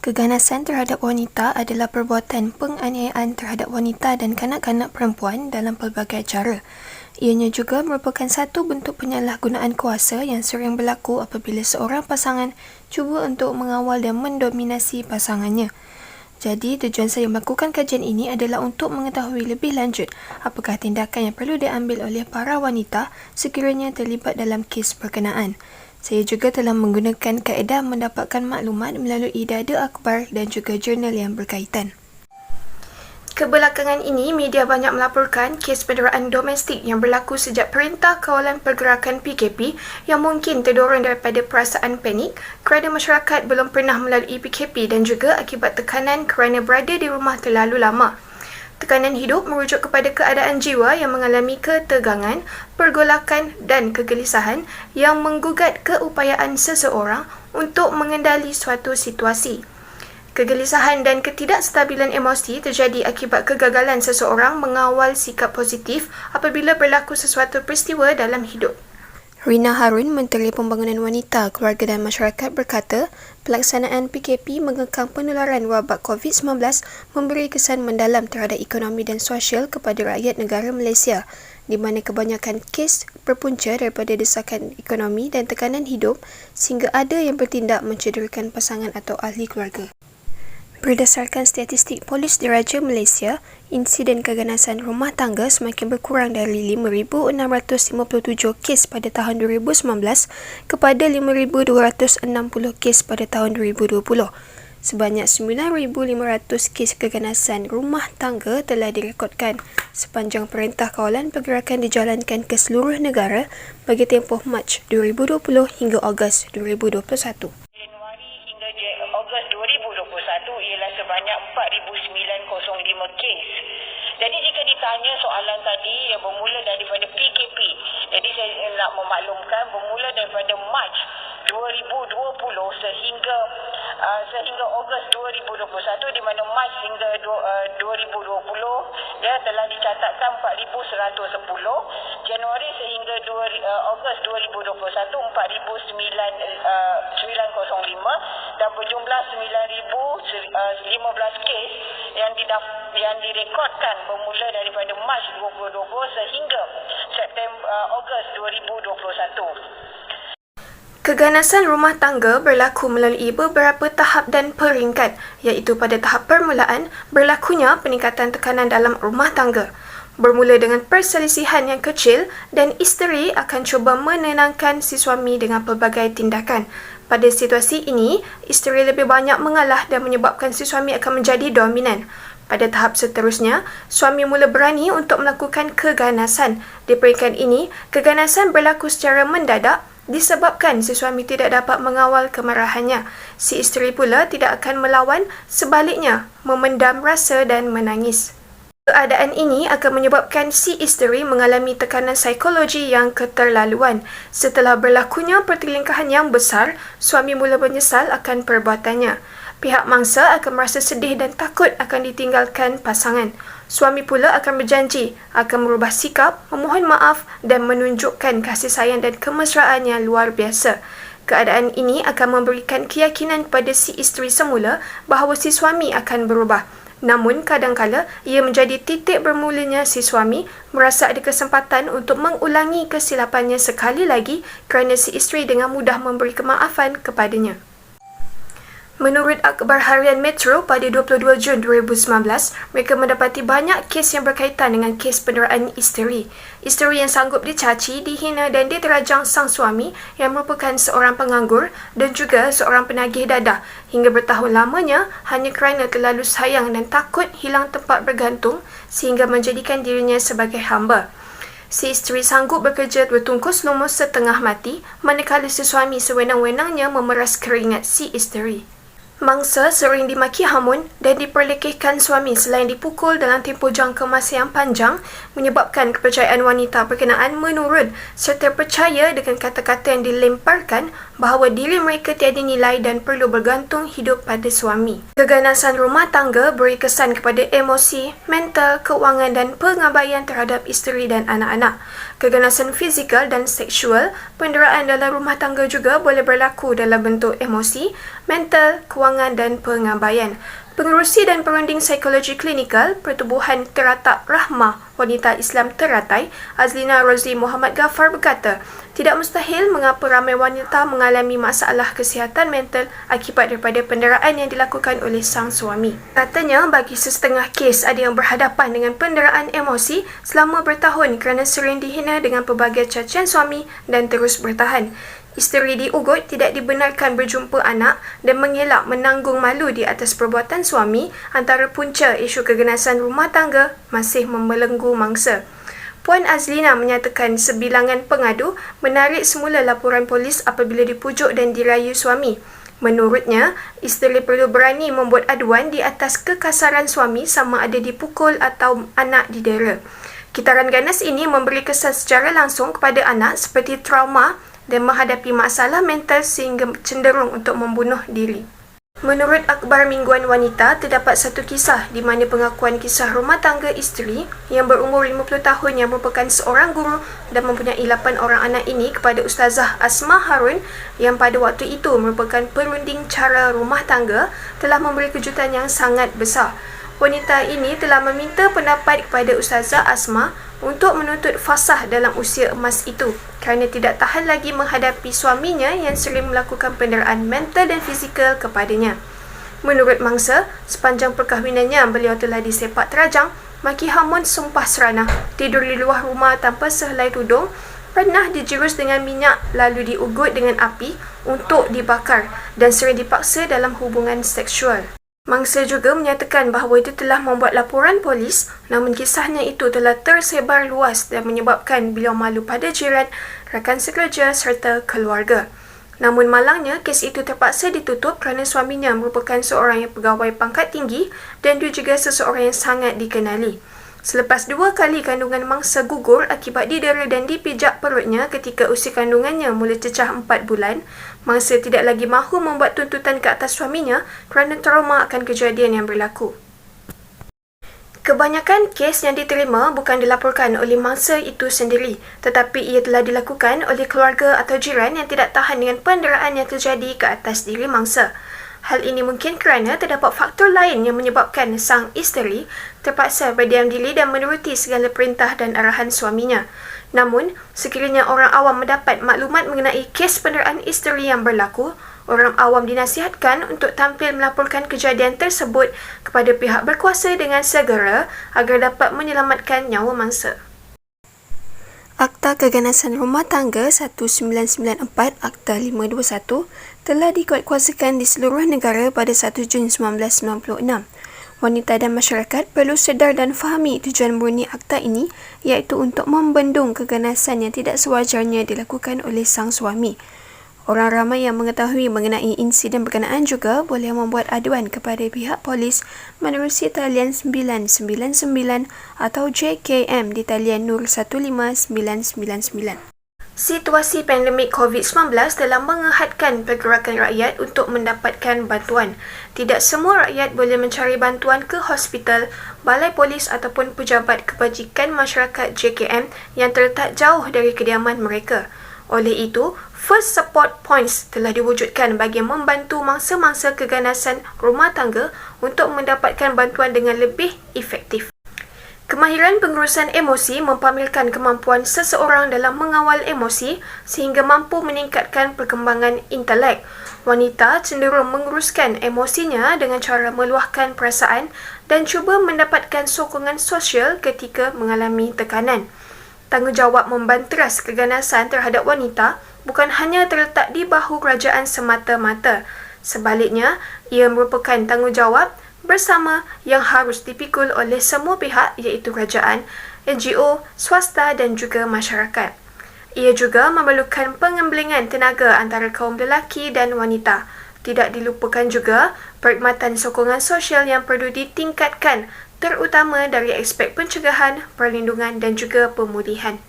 Keganasan terhadap wanita adalah perbuatan penganiayaan terhadap wanita dan kanak-kanak perempuan dalam pelbagai cara. Ianya juga merupakan satu bentuk penyalahgunaan kuasa yang sering berlaku apabila seorang pasangan cuba untuk mengawal dan mendominasi pasangannya. Jadi, tujuan saya melakukan kajian ini adalah untuk mengetahui lebih lanjut apakah tindakan yang perlu diambil oleh para wanita sekiranya terlibat dalam kes berkenaan. Saya juga telah menggunakan kaedah mendapatkan maklumat melalui data akhbar dan juga jurnal yang berkaitan. Kebelakangan ini, media banyak melaporkan kes penderaan domestik yang berlaku sejak Perintah Kawalan Pergerakan PKP yang mungkin terdorong daripada perasaan panik kerana masyarakat belum pernah melalui PKP dan juga akibat tekanan kerana berada di rumah terlalu lama. Tekanan hidup merujuk kepada keadaan jiwa yang mengalami ketegangan, pergolakan dan kegelisahan yang menggugat keupayaan seseorang untuk mengendali suatu situasi. Kegelisahan dan ketidakstabilan emosi terjadi akibat kegagalan seseorang mengawal sikap positif apabila berlaku sesuatu peristiwa dalam hidup. Rina Harun, Menteri Pembangunan Wanita, Keluarga dan Masyarakat berkata, pelaksanaan PKP mengekang penularan wabak COVID-19 memberi kesan mendalam terhadap ekonomi dan sosial kepada rakyat negara Malaysia, di mana kebanyakan kes berpunca daripada desakan ekonomi dan tekanan hidup sehingga ada yang bertindak mencederakan pasangan atau ahli keluarga. Berdasarkan statistik Polis Diraja Malaysia, insiden keganasan rumah tangga semakin berkurang dari 5,657 kes pada tahun 2019 kepada 5,260 kes pada tahun 2020. Sebanyak 9,500 kes keganasan rumah tangga telah direkodkan sepanjang Perintah Kawalan Pergerakan dijalankan ke seluruh negara bagi tempoh Mac 2020 hingga Ogos 2021. Ogos 2021 ialah sebanyak 4,905 kes. Jadi jika ditanya soalan tadi yang bermula daripada PKP, jadi saya nak memaklumkan bermula daripada Mac 2020 sehingga Ogos 2021, di mana Mac hingga 2020 dia telah dicatatkan 4,110, Januari sehingga Ogos 2021 4,905 dan berjumlah 9,015 kes yang direkodkan bermula daripada Mac 2020 sehingga Ogos 2021. Keganasan rumah tangga berlaku melalui beberapa tahap dan peringkat, iaitu pada tahap permulaan berlakunya peningkatan tekanan dalam rumah tangga. Bermula dengan perselisihan yang kecil dan isteri akan cuba menenangkan si suami dengan pelbagai tindakan. Pada situasi ini, isteri lebih banyak mengalah dan menyebabkan si suami akan menjadi dominan. Pada tahap seterusnya, suami mula berani untuk melakukan keganasan. Di peringkat ini, keganasan berlaku secara mendadak disebabkan si suami tidak dapat mengawal kemarahannya. Si isteri pula tidak akan melawan, sebaliknya memendam rasa dan menangis. Keadaan ini akan menyebabkan si isteri mengalami tekanan psikologi yang keterlaluan. Setelah berlakunya pertelingkahan yang besar, suami mula menyesal akan perbuatannya. Pihak mangsa akan merasa sedih dan takut akan ditinggalkan pasangan. Suami pula akan berjanji akan merubah sikap, memohon maaf dan menunjukkan kasih sayang dan kemesraan yang luar biasa. Keadaan ini akan memberikan keyakinan kepada si isteri semula bahawa si suami akan berubah. Namun kadangkala ia menjadi titik bermulanya si suami merasa ada kesempatan untuk mengulangi kesilapannya sekali lagi kerana si isteri dengan mudah memberi kemaafan kepadanya. Menurut akhbar harian Metro pada 22 Jun 2019, mereka mendapati banyak kes yang berkaitan dengan kes penderaan isteri. Isteri yang sanggup dicaci, dihina dan diterajang sang suami yang merupakan seorang penganggur dan juga seorang penagih dadah hingga bertahun lamanya hanya kerana terlalu sayang dan takut hilang tempat bergantung sehingga menjadikan dirinya sebagai hamba. Si isteri sanggup bekerja bertungkus lumus setengah mati manakala si suami sewenang-wenangnya memeras keringat si isteri. Mangsa sering dimaki hamun dan diperlekehkan suami selain dipukul dalam tempoh jangka masa yang panjang menyebabkan kepercayaan wanita berkenaan menurun serta percaya dengan kata-kata yang dilemparkan bahawa diri mereka tiada nilai dan perlu bergantung hidup pada suami. Keganasan rumah tangga beri kesan kepada emosi, mental, keuangan dan pengabaian terhadap isteri dan anak-anak. Keganasan fizikal dan seksual, penderaan dalam rumah tangga juga boleh berlaku dalam bentuk emosi, mental, keuangan dan pengabaian. Pengerusi dan perunding psikologi klinikal Pertubuhan Teratak Rahmah Wanita Islam Teratai, Azlina Rozi Muhammad Ghaffar berkata, tidak mustahil mengapa ramai wanita mengalami masalah kesihatan mental akibat daripada penderaan yang dilakukan oleh sang suami. Katanya, bagi sesetengah kes ada yang berhadapan dengan penderaan emosi selama bertahun kerana sering dihina dengan pelbagai cacian suami dan terus bertahan. Isteri diugut tidak dibenarkan berjumpa anak dan mengelak menanggung malu di atas perbuatan suami antara punca isu keganasan rumah tangga masih membelenggu mangsa. Puan Azlina menyatakan sebilangan pengadu menarik semula laporan polis apabila dipujuk dan dirayu suami. Menurutnya, isteri perlu berani membuat aduan di atas kekasaran suami sama ada dipukul atau anak didera. Kitaran ganas ini memberi kesan secara langsung kepada anak seperti trauma dan menghadapi masalah mental sehingga cenderung untuk membunuh diri. Menurut akhbar mingguan wanita, terdapat satu kisah di mana pengakuan kisah rumah tangga isteri yang berumur 50 tahun yang merupakan seorang guru dan mempunyai 8 orang anak ini kepada Ustazah Asma Harun yang pada waktu itu merupakan perunding cara rumah tangga telah memberi kejutan yang sangat besar. Wanita ini telah meminta pendapat kepada Ustazah Asma untuk menuntut fasah dalam usia emas itu kerana tidak tahan lagi menghadapi suaminya yang sering melakukan penderaan mental dan fizikal kepadanya. Menurut mangsa, sepanjang perkahwinannya beliau telah disepak terajang, maki hamun sumpah serana, tidur di luar rumah tanpa sehelai tudung, pernah dijirus dengan minyak lalu diugut dengan api untuk dibakar dan sering dipaksa dalam hubungan seksual. Mangsa juga menyatakan bahawa itu telah membuat laporan polis, namun kisahnya itu telah tersebar luas dan menyebabkan beliau malu pada jiran, rakan sekerja serta keluarga. Namun malangnya, kes itu terpaksa ditutup kerana suaminya merupakan seorang yang pegawai pangkat tinggi dan dia juga seseorang yang sangat dikenali. Selepas 2 kali kandungan mangsa gugur akibat didera dan dipijak perutnya ketika usia kandungannya mula cecah 4 bulan, mangsa tidak lagi mahu membuat tuntutan ke atas suaminya kerana trauma akan kejadian yang berlaku. Kebanyakan kes yang diterima bukan dilaporkan oleh mangsa itu sendiri, tetapi ia telah dilakukan oleh keluarga atau jiran yang tidak tahan dengan penderaan yang terjadi ke atas diri mangsa. Hal ini mungkin kerana terdapat faktor lain yang menyebabkan sang isteri terpaksa berdiam diri dan menuruti segala perintah dan arahan suaminya. Namun, sekiranya orang awam mendapat maklumat mengenai kes penderaan isteri yang berlaku, orang awam dinasihatkan untuk tampil melaporkan kejadian tersebut kepada pihak berkuasa dengan segera agar dapat menyelamatkan nyawa mangsa. Akta Keganasan Rumah Tangga 1994 Akta 521 telah dikuatkuasakan di seluruh negara pada 1 Jun 1996. Wanita dan masyarakat perlu sedar dan fahami tujuan murni akta ini iaitu untuk membendung keganasan yang tidak sewajarnya dilakukan oleh sang suami. Orang ramai yang mengetahui mengenai insiden berkenaan juga boleh membuat aduan kepada pihak polis menerusi talian 999 atau JKM di talian Nur 15999. Situasi pandemik COVID-19 telah mengehadkan pergerakan rakyat untuk mendapatkan bantuan. Tidak semua rakyat boleh mencari bantuan ke hospital, balai polis ataupun pejabat kebajikan masyarakat JKM yang terletak jauh dari kediaman mereka. Oleh itu, First Support Points telah diwujudkan bagi membantu mangsa-mangsa keganasan rumah tangga untuk mendapatkan bantuan dengan lebih efektif. Kemahiran pengurusan emosi mempamerkan kemampuan seseorang dalam mengawal emosi sehingga mampu meningkatkan perkembangan intelek. Wanita cenderung menguruskan emosinya dengan cara meluahkan perasaan dan cuba mendapatkan sokongan sosial ketika mengalami tekanan. Tanggungjawab membanteras keganasan terhadap wanita bukan hanya terletak di bahu kerajaan semata-mata. Sebaliknya, ia merupakan tanggungjawab bersama yang harus dipikul oleh semua pihak iaitu kerajaan, NGO, swasta dan juga masyarakat. Ia juga memerlukan pengembelingan tenaga antara kaum lelaki dan wanita. Tidak dilupakan juga perkhidmatan sokongan sosial yang perlu ditingkatkan terutama dari aspek pencegahan, perlindungan dan juga pemulihan.